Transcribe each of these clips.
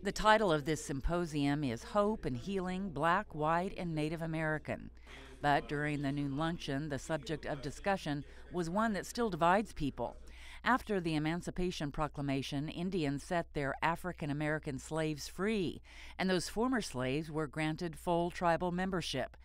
The title of this symposium is Hope and Healing, Black, White, and Native American. But during the noon luncheon, the subject of discussion was one that still divides people. After the Emancipation Proclamation, Indians set their African American slaves free, and those former slaves were granted full tribal membership.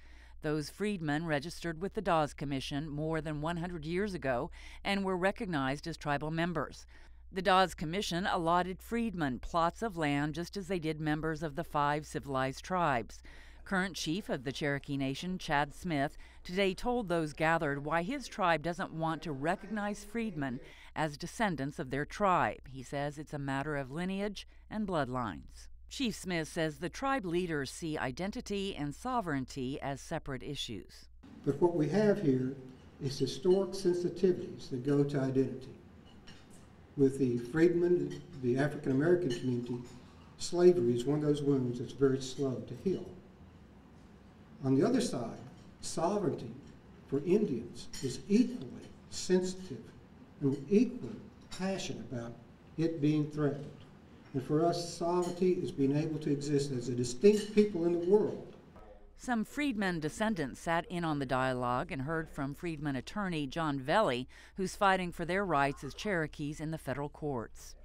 Those freedmen registered with the Dawes Commission more than 100 years ago and were recognized as tribal members. The Dawes Commission allotted freedmen plots of land just as they did members of the 5 civilized tribes. Current chief of the Cherokee Nation, Chad Smith, today told those gathered why his tribe doesn't want to recognize freedmen as descendants of their tribe. He says it's a matter of lineage and bloodlines. Chief Smith says the tribe leaders see identity and sovereignty as separate issues. But what we have here is historic sensitivities that go to identity. With the freedmen, the African American community, slavery is one of those wounds that's very slow to heal. On the other side, sovereignty for Indians is equally sensitive and equally passionate about it being threatened. And for us, sovereignty is being able to exist as a distinct people in the world. Some freedmen descendants sat in on the dialogue and heard from freedmen attorney John Velli, who's fighting for their rights as Cherokees in the federal courts.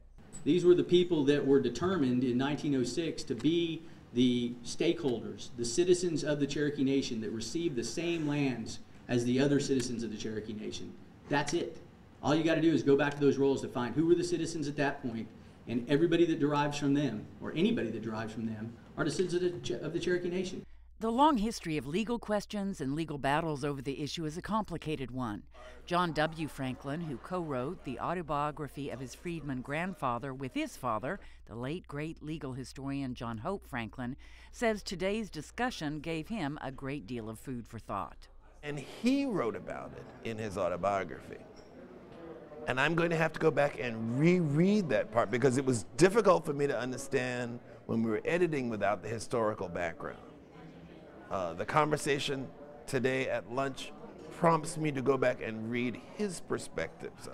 These were the people that were determined in 1906 to be the stakeholders, the citizens of the Cherokee Nation that received the same lands as the other citizens of the Cherokee Nation. That's it. All you got to do is go back to those rolls to find who were the citizens at that point, and everybody that derives from them, or anybody that derives from them, are the citizens of the Cherokee Nation. The long history of legal questions and legal battles over the issue is a complicated one. John W. Franklin, who co-wrote the autobiography of his freedman grandfather with his father, the late great legal historian John Hope Franklin, says today's discussion gave him a great deal of food for thought. And he wrote about it in his autobiography. And I'm going to have to go back and reread that part because it was difficult for me to understand when we were editing without the historical background. The conversation today at lunch prompts me to go back and read his perspectives.